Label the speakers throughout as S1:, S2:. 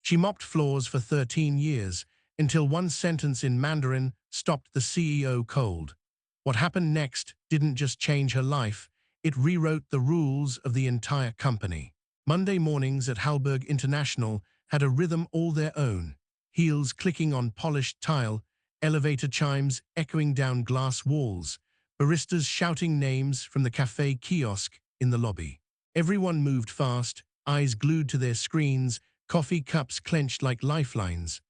S1: She mopped floors for 13 years, until one sentence in Mandarin stopped the CEO cold. What happened next didn't just change her life, it rewrote the rules of the entire company. Monday mornings at Halberg International had a rhythm all their own, heels clicking on polished tile, elevator chimes echoing down glass walls, baristas shouting names from the cafe kiosk in the lobby. Everyone moved fast, eyes glued to their screens, coffee cups clenched like lifelines.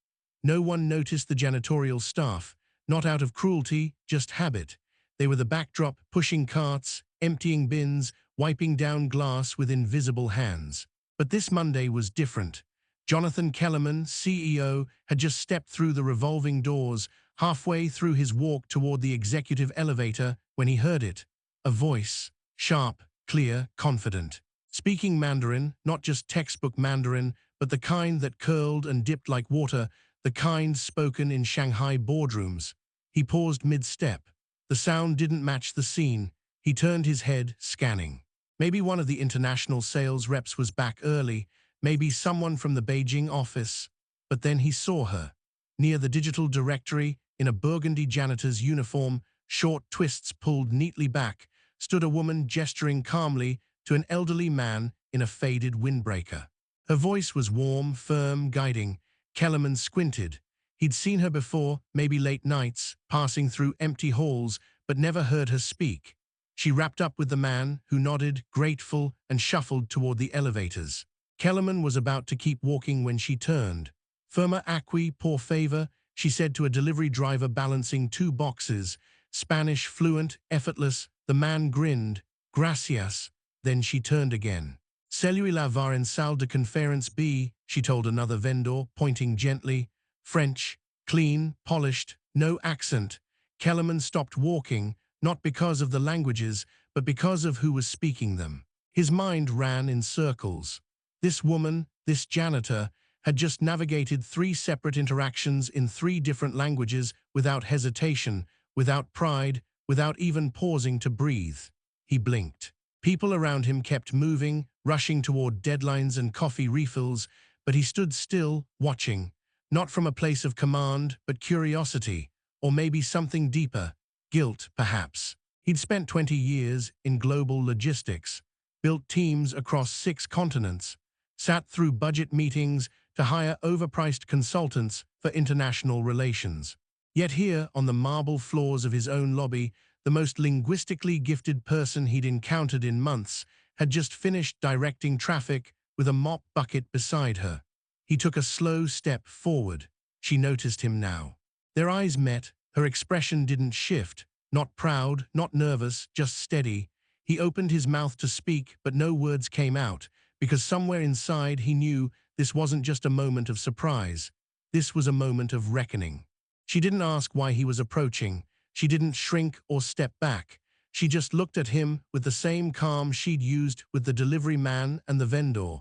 S1: No one noticed the janitorial staff, not out of cruelty, just habit. They were the backdrop, pushing carts, emptying bins, wiping down glass with invisible hands. But this Monday was different. Jonathan Kellerman, CEO, had just stepped through the revolving doors, halfway through his walk toward the executive elevator, when he heard it. A voice, sharp, clear, confident. Speaking Mandarin, not just textbook Mandarin, but the kind that curled and dipped like water, the kind spoken in Shanghai boardrooms. He paused mid-step. The sound didn't match the scene. He turned his head, scanning. Maybe one of the international sales reps was back early, maybe someone from the Beijing office. But then he saw her. Near the digital directory, in a burgundy janitor's uniform, short twists pulled neatly back, stood a woman gesturing calmly to an elderly man in a faded windbreaker. Her voice was warm, firm, guiding. Kellerman squinted. He'd seen her before, maybe late nights, passing through empty halls, but never heard her speak. She wrapped up with the man, who nodded, grateful, and shuffled toward the elevators. Kellerman was about to keep walking when she turned. "Firma acqui, por favor," she said to a delivery driver balancing two boxes. Spanish, fluent, effortless. The man grinned. "Gracias." Then she turned again. "Celui lavar en salle de conférence B," she told another vendor, pointing gently. French, clean, polished, no accent. Kellerman stopped walking, not because of the languages, but because of who was speaking them. His mind ran in circles. This woman, this janitor, had just navigated 3 separate interactions in 3 different languages without hesitation, without pride, without even pausing to breathe. He blinked. People around him kept moving, rushing toward deadlines and coffee refills, but he stood still, watching, not from a place of command, but curiosity, or maybe something deeper, guilt, perhaps. He'd spent 20 years in global logistics, built teams across 6 continents, sat through budget meetings to hire overpriced consultants for international relations. Yet here, on the marble floors of his own lobby, the most linguistically gifted person he'd encountered in months had just finished directing traffic with a mop bucket beside her. He took a slow step forward. She noticed him now. Their eyes met. Her expression didn't shift. Not proud, not nervous, just steady. He opened his mouth to speak, but no words came out, because somewhere inside he knew this wasn't just a moment of surprise. This was a moment of reckoning. She didn't ask why he was approaching. She didn't shrink or step back. She just looked at him with the same calm she'd used with the delivery man and the vendor.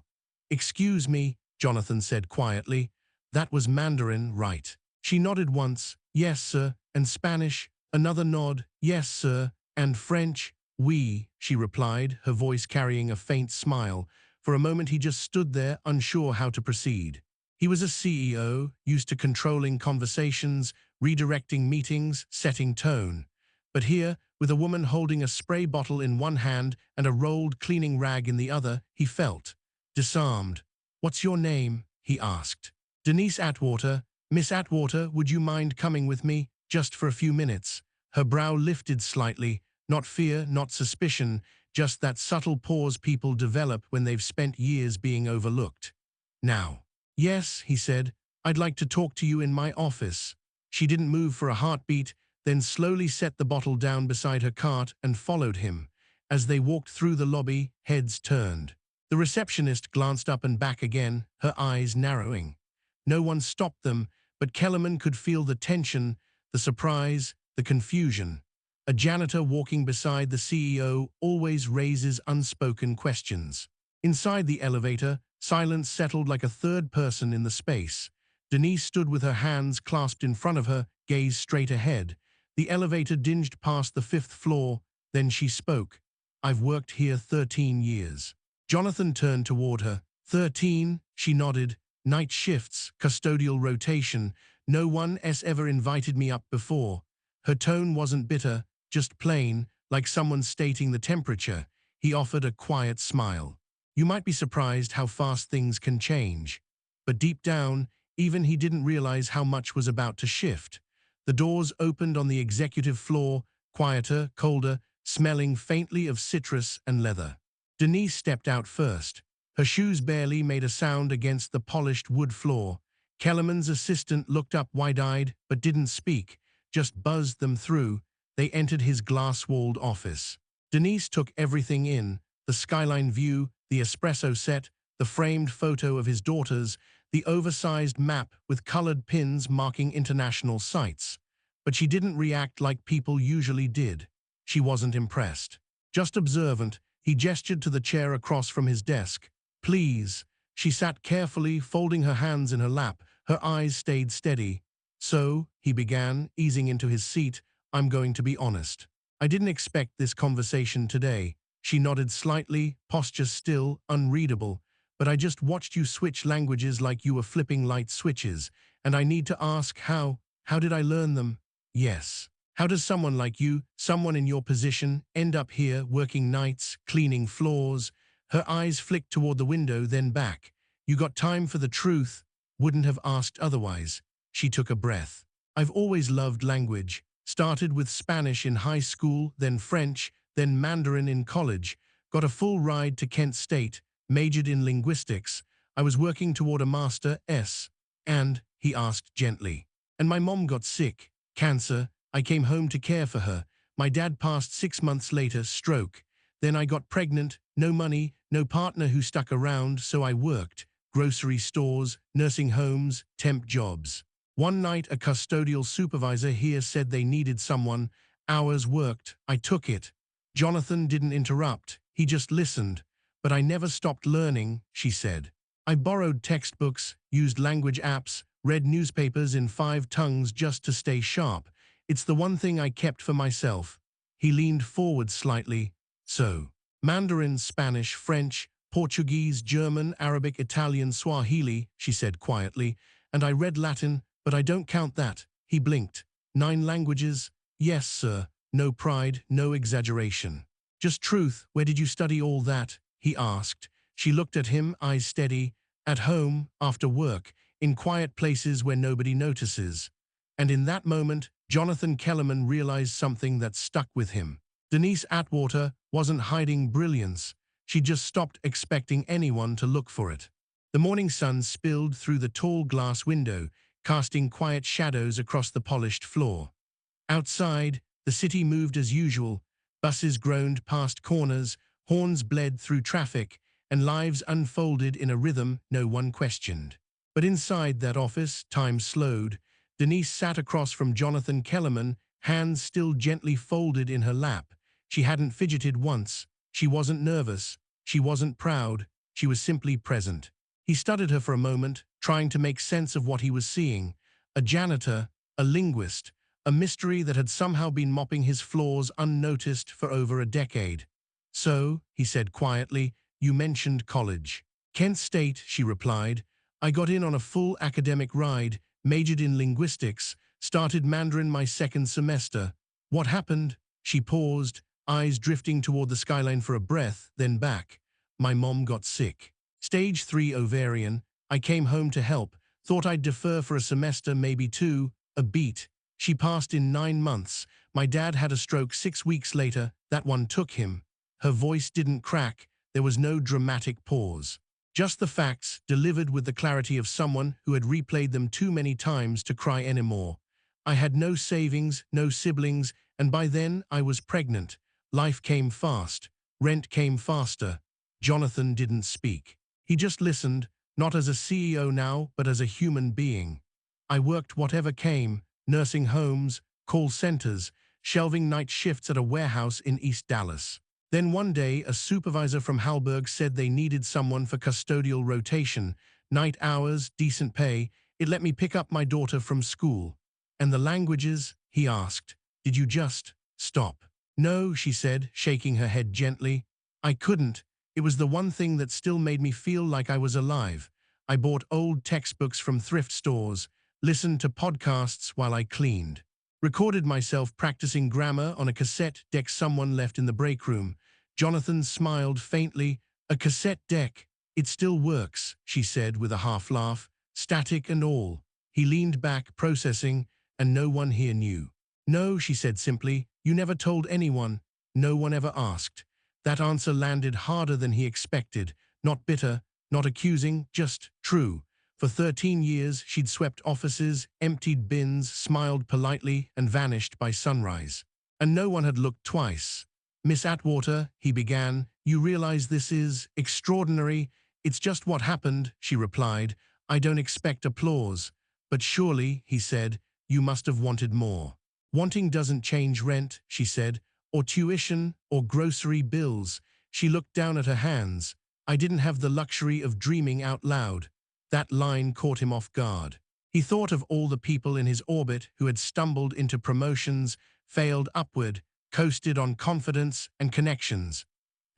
S1: "Excuse me," Jonathan said quietly. That was Mandarin, right? She nodded once, "Yes, sir," and Spanish, another nod, "Yes, sir," and French, "Oui," she replied, her voice carrying a faint smile. For a moment he just stood there, unsure how to proceed. He was a CEO, used to controlling conversations, redirecting meetings, setting tone. But here, with a woman holding a spray bottle in one hand and a rolled cleaning rag in the other, he felt disarmed. "What's your name?" he asked. "Denise Atwater. Miss Atwater, would you mind coming with me, just for a few minutes?" Her brow lifted slightly, not fear, not suspicion, just that subtle pause people develop when they've spent years being overlooked. "Now." "Yes," he said, "I'd like to talk to you in my office." She didn't move for a heartbeat, then slowly set the bottle down beside her cart and followed him. As they walked through the lobby, heads turned. The receptionist glanced up and back again, her eyes narrowing. No one stopped them, but Kellerman could feel the tension, the surprise, the confusion. A janitor walking beside the CEO always raises unspoken questions. Inside the elevator, silence settled like a third person in the space. Denise stood with her hands clasped in front of her, gaze straight ahead. The elevator dinged past the 5th floor, then she spoke. "I've worked here 13 years. Jonathan turned toward her. 13, she nodded. Night shifts, custodial rotation. No one has ever invited me up before. Her tone wasn't bitter, just plain, like someone stating the temperature. He offered a quiet smile. You might be surprised how fast things can change. But deep down, even he didn't realize how much was about to shift. The doors opened on the executive floor, quieter, colder, smelling faintly of citrus and leather. Denise stepped out first. Her shoes barely made a sound against the polished wood floor. Kellerman's assistant looked up wide-eyed but didn't speak, just buzzed them through. They entered his glass-walled office. Denise took everything in, the skyline view, the espresso set, the framed photo of his daughters, the oversized map with colored pins marking international sites. But she didn't react like people usually did. She wasn't impressed. Just observant, he gestured to the chair across from his desk. Please. She sat carefully, folding her hands in her lap. Her eyes stayed steady. So, he began, easing into his seat, I'm going to be honest. I didn't expect this conversation today. She nodded slightly, posture still, unreadable. But I just watched you switch languages like you were flipping light switches. And I need to ask how did I learn them? Yes. How does someone like you, someone in your position, end up here working nights, cleaning floors? Her eyes flicked toward the window, then back. You got time for the truth? Wouldn't have asked otherwise. She took a breath. I've always loved language. Started with Spanish in high school, then French, then Mandarin in college. Got a full ride to Kent State, majored in linguistics. I was working toward a master's. And, he asked gently. And my mom got sick. Cancer. I came home to care for her. My dad passed 6 months later, stroke. Then I got pregnant, no money, no partner who stuck around, so I worked. Grocery stores, nursing homes, temp jobs. One night a custodial supervisor here said they needed someone. Hours worked. I took it. Jonathan didn't interrupt. He just listened. But I never stopped learning, she said. I borrowed textbooks, used language apps, read newspapers in 5 tongues just to stay sharp. It's the one thing I kept for myself. He leaned forward slightly. So, Mandarin, Spanish, French, Portuguese, German, Arabic, Italian, Swahili, she said quietly, and I read Latin, but I don't count that. He blinked. 9 languages? Yes, sir. No pride, no exaggeration. Just truth. Where did you study all that? He asked. She looked at him, eyes steady. At home, after work, in quiet places where nobody notices. And in that moment, Jonathan Kellerman realized something that stuck with him. Denise Atwater wasn't hiding brilliance. She just stopped expecting anyone to look for it. The morning sun spilled through the tall glass window, casting quiet shadows across the polished floor. Outside, the city moved as usual. Buses groaned past corners, horns bled through traffic, and lives unfolded in a rhythm no one questioned. But inside that office, time slowed. Denise sat across from Jonathan Kellerman, hands still gently folded in her lap. She hadn't fidgeted once. She wasn't nervous. She wasn't proud. She was simply present. He studied her for a moment, trying to make sense of what he was seeing. A janitor, a linguist, a mystery that had somehow been mopping his floors unnoticed for over a decade. So, he said quietly, you mentioned college. Kent State, she replied. I got in on a full academic ride, majored in linguistics, started Mandarin my 2nd semester. What happened? She paused, eyes drifting toward the skyline for a breath, then back. My mom got sick. Stage 3 ovarian. I came home to help. Thought I'd defer for a semester, maybe 2, a beat. She passed in 9 months. My dad had a stroke 6 weeks later. That one took him. Her voice didn't crack. There was no dramatic pause. Just the facts, delivered with the clarity of someone who had replayed them too many times to cry anymore. I had no savings, no siblings, and by then I was pregnant. Life came fast. Rent came faster. Jonathan didn't speak. He just listened, not as a CEO now, but as a human being. I worked whatever came, nursing homes, call centers, shelving night shifts at a warehouse in East Dallas. Then one day, a supervisor from Halberg said they needed someone for custodial rotation, night hours, decent pay. It let me pick up my daughter from school. And the languages? He asked. Did you just stop? No, she said, shaking her head gently. I couldn't. It was the one thing that still made me feel like I was alive. I bought old textbooks from thrift stores, listened to podcasts while I cleaned, recorded myself practicing grammar on a cassette deck someone left in the break room. Jonathan smiled faintly. A cassette deck. It still works, she said with a half laugh, static and all. He leaned back, processing, and no one here knew. No, she said simply, you never told anyone. No one ever asked. That answer landed harder than he expected, not bitter, not accusing, just true. For 13 years, she'd swept offices, emptied bins, smiled politely, and vanished by sunrise. And no one had looked twice. Miss Atwater, he began, you realize this is extraordinary. It's just what happened, she replied. I don't expect applause. But surely, he said, you must have wanted more. Wanting doesn't change rent, she said, or tuition, or grocery bills. She looked down at her hands. I didn't have the luxury of dreaming out loud. That line caught him off guard. He thought of all the people in his orbit who had stumbled into promotions, failed upward, coasted on confidence and connections.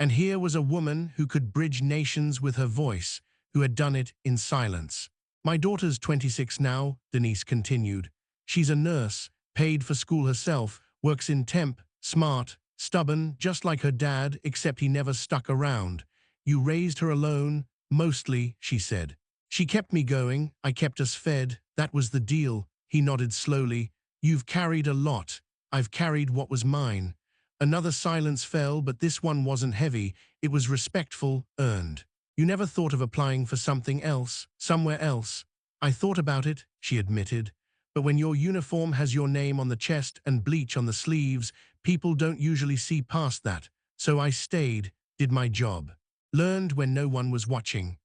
S1: And here was a woman who could bridge nations with her voice, who had done it in silence. My daughter's 26 now, Denise continued. She's a nurse, paid for school herself, works in temp, smart, stubborn, just like her dad, except he never stuck around. You raised her alone, mostly, she said. She kept me going, I kept us fed, that was the deal. He nodded slowly. You've carried a lot. I've carried what was mine. Another silence fell, but this one wasn't heavy. It was respectful, earned. You never thought of applying for something else, somewhere else. I thought about it, she admitted. But when your uniform has your name on the chest and bleach on the sleeves, people don't usually see past that. So I stayed, did my job. Learned when no one was watching.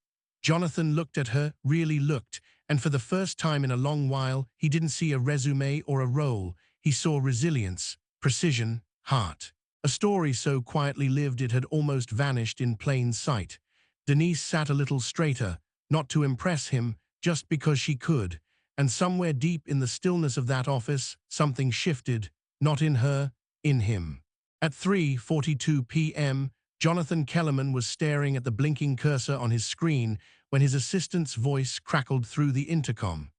S1: Jonathan looked at her, really looked, and for the first time in a long while, he didn't see a resume or a role. He saw resilience, precision, heart. A story so quietly lived it had almost vanished in plain sight. Denise sat a little straighter, not to impress him, just because she could. And somewhere deep in the stillness of that office, something shifted, not in her, in him. At 3:42 p.m., Jonathan Kellerman was staring at the blinking cursor on his screen when his assistant's voice crackled through the intercom.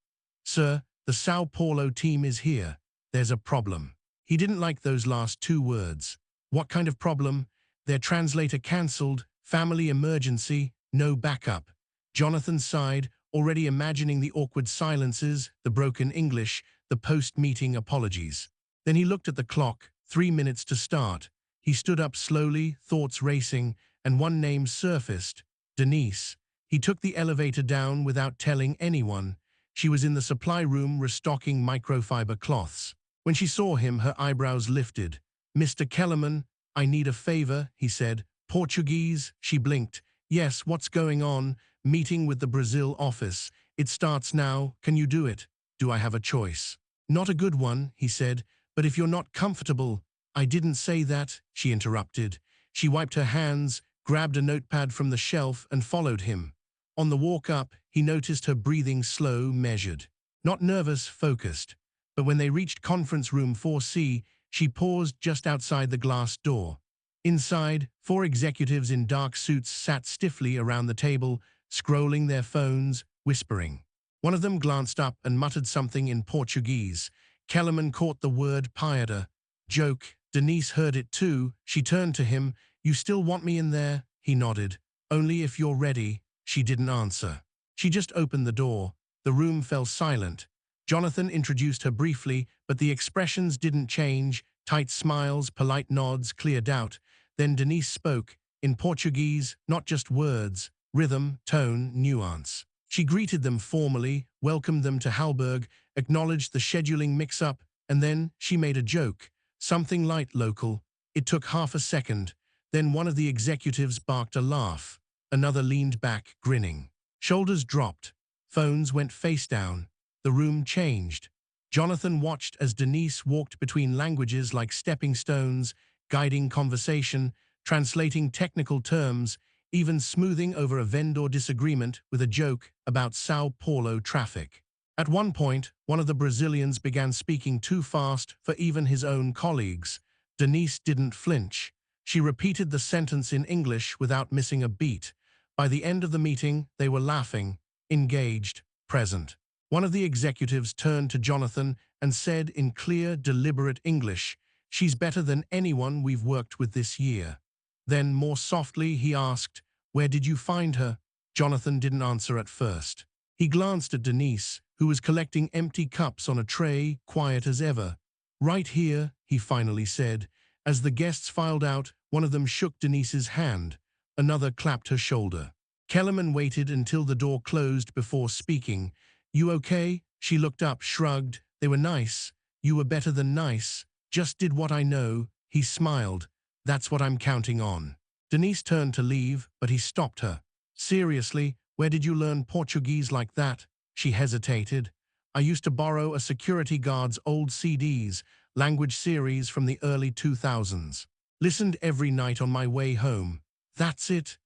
S1: Sir, the Sao Paulo team is here. There's a problem. He didn't like those last two words. What kind of problem? Their translator cancelled, family emergency, no backup. Jonathan sighed, already imagining the awkward silences, the broken English, the post-meeting apologies. Then he looked at the clock, 3 minutes to start. He stood up slowly, thoughts racing, and one name surfaced, Denise. He took the elevator down without telling anyone. She was in the supply room restocking microfiber cloths. When she saw him, her eyebrows lifted. Mr. Kellerman, I need a favor, he said. Portuguese, she blinked. Yes, what's going on? Meeting with the Brazil office. It starts now. Can you do it? Do I have a choice? Not a good one, he said, but if you're not comfortable. I didn't say that, she interrupted. She wiped her hands, grabbed a notepad from the shelf, and followed him. On the walk up, he noticed her breathing slow, measured. Not nervous, focused. But when they reached conference room 4C, she paused just outside the glass door. Inside, 4 executives in dark suits sat stiffly around the table, scrolling their phones, whispering. One of them glanced up and muttered something in Portuguese. Kellerman caught the word piada. Joke. Denise heard it too. She turned to him. You still want me in there? He nodded. Only if you're ready. She didn't answer. She just opened the door. The room fell silent. Jonathan introduced her briefly, but the expressions didn't change. Tight smiles, polite nods, clear doubt. Then Denise spoke, in Portuguese, not just words, rhythm, tone, nuance. She greeted them formally, welcomed them to Halberg, acknowledged the scheduling mix-up, and then she made a joke. Something light, local. It took half a second. Then one of the executives barked a laugh. Another leaned back, grinning. Shoulders dropped. Phones went face down. The room changed. Jonathan watched as Denise walked between languages like stepping stones, guiding conversation, translating technical terms, even smoothing over a vendor disagreement with a joke about Sao Paulo traffic. At one point, one of the Brazilians began speaking too fast for even his own colleagues. Denise didn't flinch. She repeated the sentence in English without missing a beat. By the end of the meeting, they were laughing. engaged, present. One of the executives turned to Jonathan and said in clear, deliberate English, "She's better than anyone we've worked with this year." Then, more softly, he asked, "Where did you find her?" Jonathan didn't answer at first. He glanced at Denise, who was collecting empty cups on a tray, quiet as ever. "Right here," he finally said. As the guests filed out, one of them shook Denise's hand. Another clapped her shoulder. Kellerman waited until the door closed before speaking. "You okay?" She looked up, shrugged. "They were nice. You were better than nice. Just did what I know." He smiled. "That's what I'm counting on." Denise turned to leave, but he stopped her. "Seriously, where did you learn Portuguese like that?" She hesitated. "I used to borrow a security guard's old CDs, language series from the early 2000s. Listened every night on my way home." "That's it.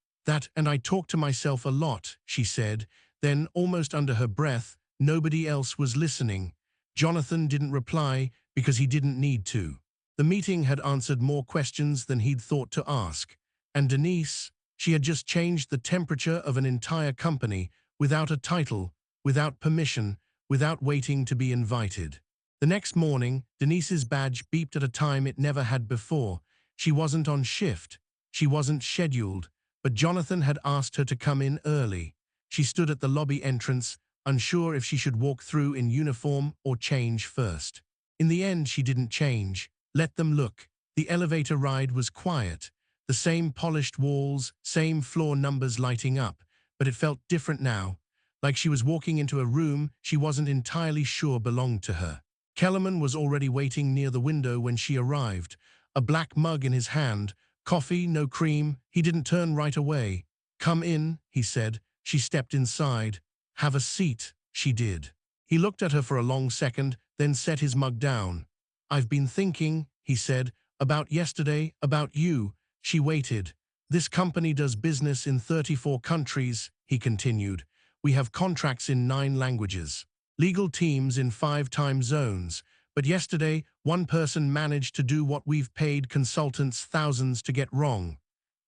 S1: And I talk to myself a lot," she said. Then, almost under her breath, "Nobody else was listening." Jonathan didn't reply because he didn't need to. The meeting had answered more questions than he'd thought to ask. And Denise, she had just changed the temperature of an entire company, without a title, without permission, without waiting to be invited. The next morning, Denise's badge beeped at a time it never had before. She wasn't on shift. She wasn't scheduled, but Jonathan had asked her to come in early. She stood at the lobby entrance, unsure if she should walk through in uniform or change first. In the end, she didn't change. Let them look. The elevator ride was quiet. The same polished walls, same floor numbers lighting up, but it felt different now, like she was walking into a room she wasn't entirely sure belonged to her. Kellerman was already waiting near the window when she arrived, a black mug in his hand, coffee, no cream. He didn't turn right away. "Come in," he said. She stepped inside. "Have a seat." She did. He looked at her for a long second, then set his mug down. "I've been thinking," he said, "about yesterday, about you." She waited. "This company does business in 34 countries," he continued. "We have contracts in 9 languages, legal teams in 5 time zones. But yesterday, one person managed to do what we've paid consultants thousands to get wrong."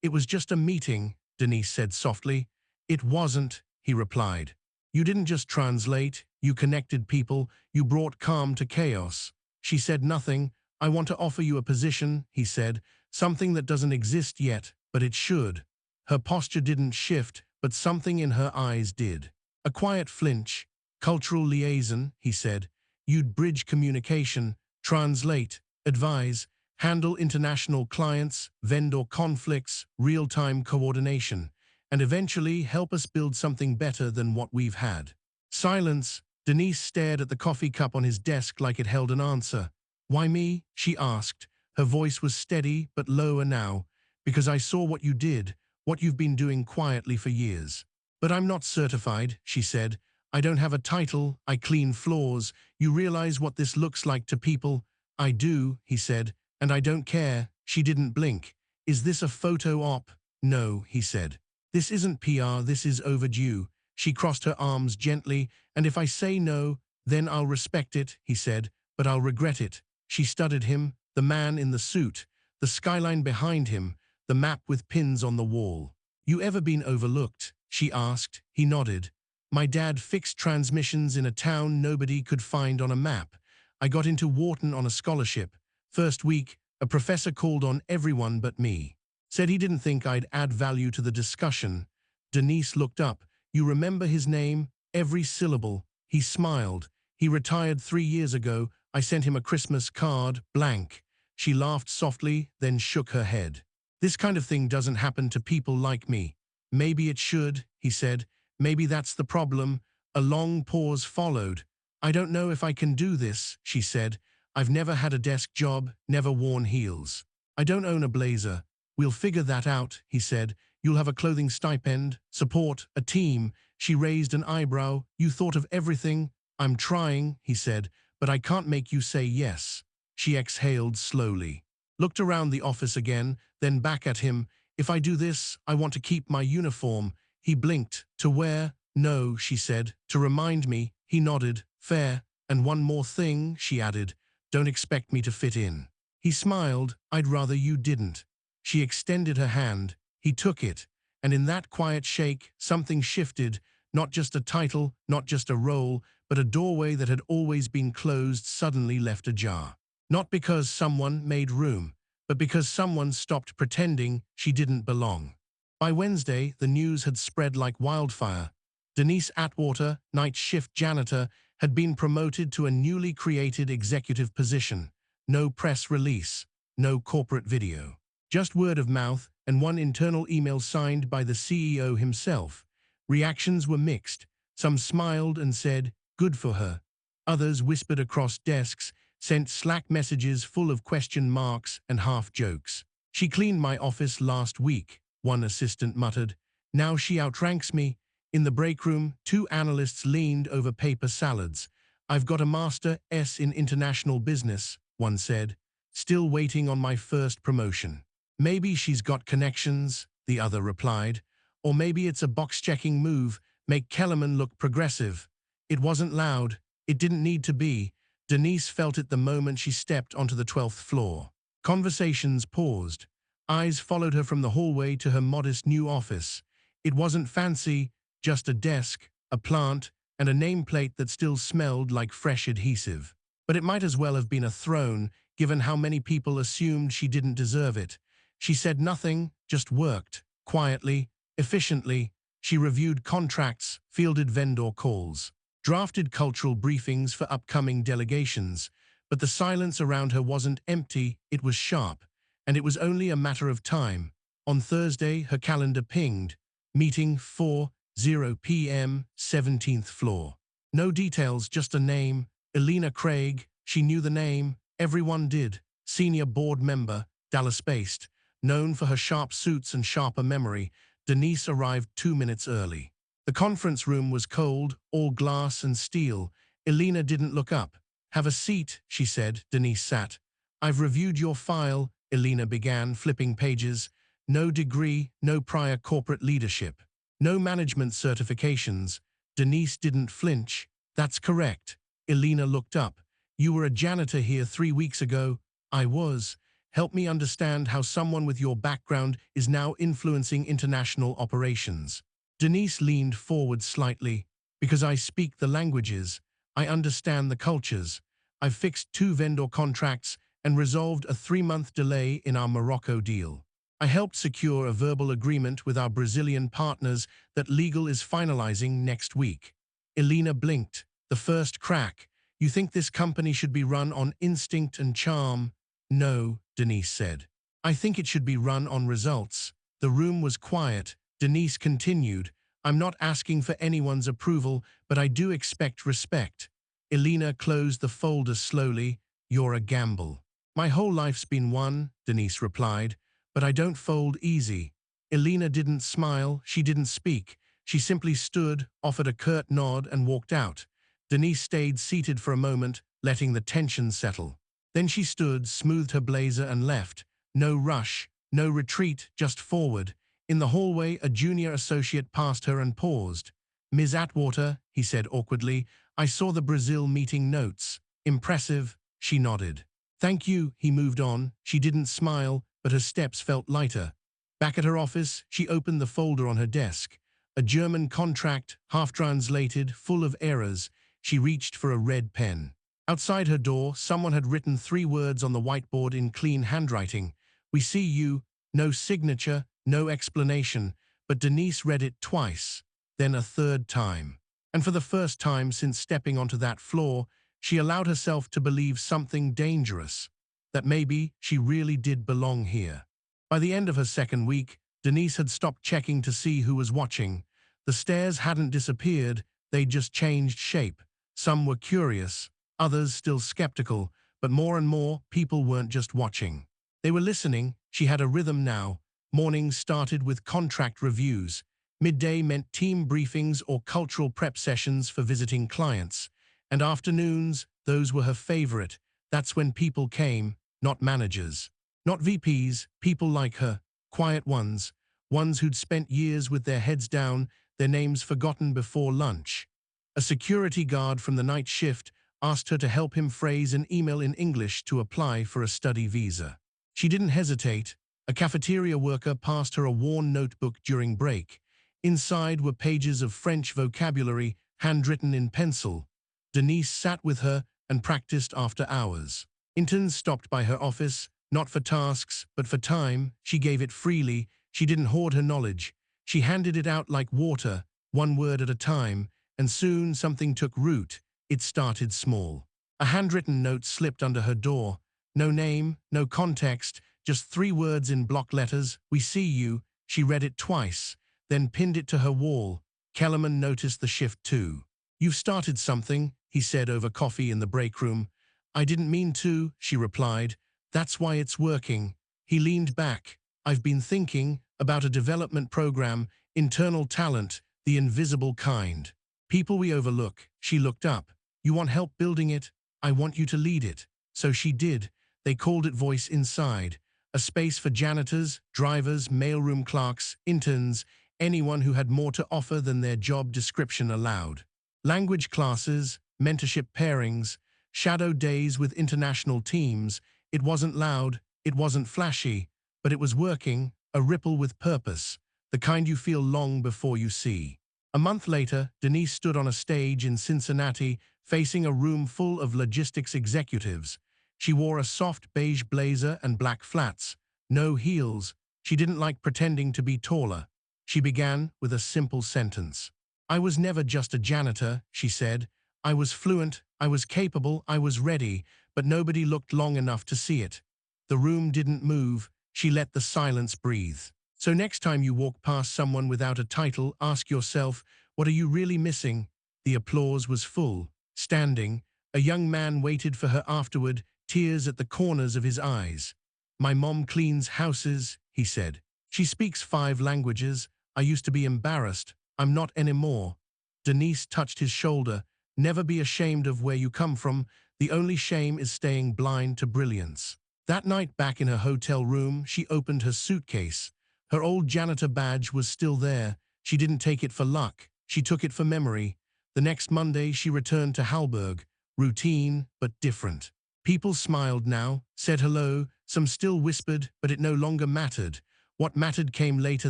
S1: "It was just a meeting," Denise said softly. "It wasn't," he replied. "You didn't just translate, you connected people, you brought calm to chaos." She said nothing. "I want to offer you a position," he said, "something that doesn't exist yet, but it should." Her posture didn't shift, but something in her eyes did. A quiet flinch. "Cultural liaison," he said. "You'd bridge communication, translate, advise, handle international clients, vendor conflicts, real-time coordination, and eventually help us build something better than what we've had." Silence. Denise stared at the coffee cup on his desk like it held an answer. "Why me?" she asked. Her voice was steady but lower now. "Because I saw what you did, what you've been doing quietly for years." "But I'm not certified," she said. "I don't have a title, I clean floors. You realize what this looks like to people?" "I do," he said, "and I don't care." She didn't blink. "Is this a photo op?" "No," he said. "This isn't PR, this is overdue." She crossed her arms gently. "And if I say no, then I'll respect it," he said, "but I'll regret it." She studied him, the man in the suit, the skyline behind him, the map with pins on the wall. "You ever been overlooked?" she asked. He nodded. "My dad fixed transmissions in a town nobody could find on a map. I got into Wharton on a scholarship. First week, a professor called on everyone but me. Said he didn't think I'd add value to the discussion." Denise looked up. "You remember his name? Every syllable." He smiled. "He retired 3 years ago. I sent him a Christmas card, blank." She laughed softly, then shook her head. "This kind of thing doesn't happen to people like me." "Maybe it should," he said. "Maybe that's the problem." A long pause followed. "I don't know if I can do this," she said. "I've never had a desk job, never worn heels. I don't own a blazer." "We'll figure that out," he said. "You'll have a clothing stipend, support, a team." She raised an eyebrow. "You thought of everything." "I'm trying," he said, "but I can't make you say yes." She exhaled slowly. Looked around the office again, then back at him. "If I do this, I want to keep my uniform." He blinked. "To wear?" "No," she said. "To remind me." He nodded. "Fair. And one more thing," she added. "Don't expect me to fit in." He smiled. "I'd rather you didn't." She extended her hand. He took it. And in that quiet shake, something shifted. Not just a title, not just a role, but a doorway that had always been closed suddenly left ajar. Not because someone made room, but because someone stopped pretending she didn't belong. By Wednesday, the news had spread like wildfire. Denise Atwater, night shift janitor, had been promoted to a newly created executive position. No press release, no corporate video. Just word of mouth and one internal email signed by the CEO himself. Reactions were mixed. Some smiled and said, "Good for her." Others whispered across desks, sent Slack messages full of question marks and half-jokes. "She cleaned my office last week," one assistant muttered. "Now she outranks me." In the break room, two analysts leaned over paper salads. "I've got a Master in International Business," one said. "Still waiting on my first promotion." "Maybe she's got connections," the other replied. "Or maybe it's a box-checking move, make Kellerman look progressive." It wasn't loud. It didn't need to be. Denise felt it the moment she stepped onto the 12th floor. Conversations paused. Eyes followed her from the hallway to her modest new office. It wasn't fancy, just a desk, a plant, and a nameplate that still smelled like fresh adhesive. But it might as well have been a throne, given how many people assumed she didn't deserve it. She said nothing, just worked, quietly, efficiently. She reviewed contracts, fielded vendor calls, drafted cultural briefings for upcoming delegations. But the silence around her wasn't empty, it was sharp. And it was only a matter of time. On Thursday, her calendar pinged. Meeting 4:00 p.m., 17th floor. No details, just a name. Elena Craig. She knew the name. Everyone did. Senior board member, Dallas-based. Known for her sharp suits and sharper memory, Denise arrived 2 minutes early. The conference room was cold, all glass and steel. Elena didn't look up. "Have a seat," she said. Denise sat. "I've reviewed your file," Elena began, flipping pages. "No degree, no prior corporate leadership. No management certifications." Denise didn't flinch. "That's correct." Elena looked up. "You were a janitor here 3 weeks ago." "I was." "Help me understand how someone with your background is now influencing international operations." Denise leaned forward slightly. "Because I speak the languages. I understand the cultures. I've fixed 2 vendor contracts and resolved a 3-month delay in our Morocco deal. I helped secure a verbal agreement with our Brazilian partners that legal is finalizing next week." Elena blinked. "The first crack. You think this company should be run on instinct and charm?" "No," Denise said. "I think it should be run on results." The room was quiet. Denise continued, "I'm not asking for anyone's approval, but I do expect respect." Elena closed the folder slowly. "You're a gamble." "My whole life's been one," Denise replied, "but I don't fold easy." Elena didn't smile, she didn't speak. She simply stood, offered a curt nod, and walked out. Denise stayed seated for a moment, letting the tension settle. Then she stood, smoothed her blazer, and left. No rush, no retreat, just forward. In the hallway, a junior associate passed her and paused. "Ms. Atwater," he said awkwardly, "I saw the Brazil meeting notes. Impressive." She nodded. "Thank you." He moved on. She didn't smile, but her steps felt lighter. Back at her office, she opened the folder on her desk. A German contract, half-translated, full of errors. She reached for a red pen. Outside her door, someone had written 3 words on the whiteboard in clean handwriting. "We see you." No signature, no explanation, but Denise read it twice, then a third time. And for the first time since stepping onto that floor, she allowed herself to believe something dangerous, that maybe she really did belong here. By the end of her second week, Denise had stopped checking to see who was watching. The stares hadn't disappeared, they'd just changed shape. Some were curious, others still skeptical, but more and more, people weren't just watching. They were listening. She had a rhythm now. Mornings started with contract reviews. Midday meant team briefings or cultural prep sessions for visiting clients. And afternoons, those were her favorite. That's when people came, not managers. Not VPs, people like her, quiet ones who'd spent years with their heads down, their names forgotten before lunch. A security guard from the night shift asked her to help him phrase an email in English to apply for a study visa. She didn't hesitate. A cafeteria worker passed her a worn notebook during break. Inside were pages of French vocabulary handwritten in pencil. Denise sat with her and practiced after hours. Interns stopped by her office, not for tasks, but for time. She gave it freely. She didn't hoard her knowledge. She handed it out like water, one word at a time, and soon something took root. It started small. A handwritten note slipped under her door. No name, no context, just 3 words in block letters. "We see you." She read it twice, then pinned it to her wall. Kellerman noticed the shift too. "You've started something," he said over coffee in the break room. "I didn't mean to," she replied. "That's why it's working." He leaned back. "I've been thinking about a development program, internal talent, the invisible kind. People we overlook." She looked up. "You want help building it? I want you to lead it." So she did. They called it Voice Inside, a space for janitors, drivers, mailroom clerks, interns, anyone who had more to offer than their job description allowed. Language classes, mentorship pairings, shadow days with international teams. It wasn't loud, it wasn't flashy, but it was working, a ripple with purpose, the kind you feel long before you see. A month later, Denise stood on a stage in Cincinnati, facing a room full of logistics executives. She wore a soft beige blazer and black flats, no heels. She didn't like pretending to be taller. She began with a simple sentence. "I was never just a janitor," she said. "I was fluent, I was capable, I was ready, but nobody looked long enough to see it." The room didn't move. She let the silence breathe. So next time you walk past someone without a title, ask yourself, what are you really missing? The applause was full. Standing, a young man waited for her afterward, tears at the corners of his eyes. "My mom cleans houses," he said. "She speaks 5 languages. I used to be embarrassed. I'm not anymore." Denise touched his shoulder. "Never be ashamed of where you come from. The only shame is staying blind to brilliance." That night back in her hotel room, she opened her suitcase. Her old janitor badge was still there. She didn't take it for luck. She took it for memory. The next Monday, she returned to Halberg. Routine, but different. People smiled now, said hello, some still whispered, but it no longer mattered. What mattered came later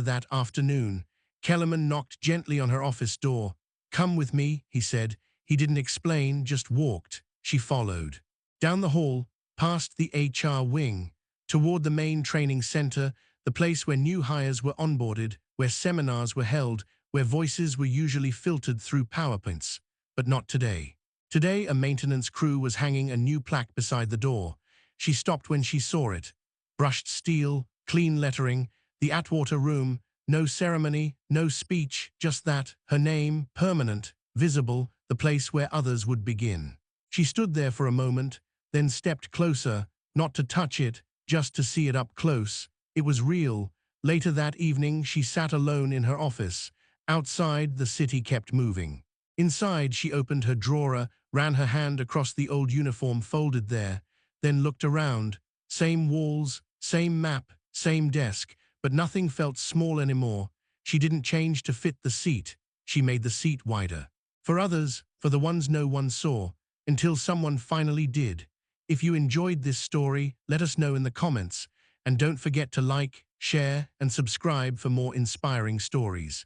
S1: that afternoon. Kellerman knocked gently on her office door. "Come with me," he said. He didn't explain, just walked. She followed. Down the hall, past the HR wing, toward the main training center, the place where new hires were onboarded, where seminars were held, where voices were usually filtered through PowerPoints. But not today. Today, a maintenance crew was hanging a new plaque beside the door. She stopped when she saw it. Brushed steel, clean lettering, the Atwater room, no ceremony, no speech, just that, her name, permanent, visible, the place where others would begin. She stood there for a moment, then stepped closer, not to touch it, just to see it up close. It was real. Later that evening, she sat alone in her office. Outside, the city kept moving. Inside, she opened her drawer, ran her hand across the old uniform folded there, then looked around. Same walls, same map, same desk, but nothing felt small anymore. She didn't change to fit the seat. She made the seat wider. For others, for the ones no one saw, until someone finally did. If you enjoyed this story, let us know in the comments. And don't forget to like, share, and subscribe for more inspiring stories.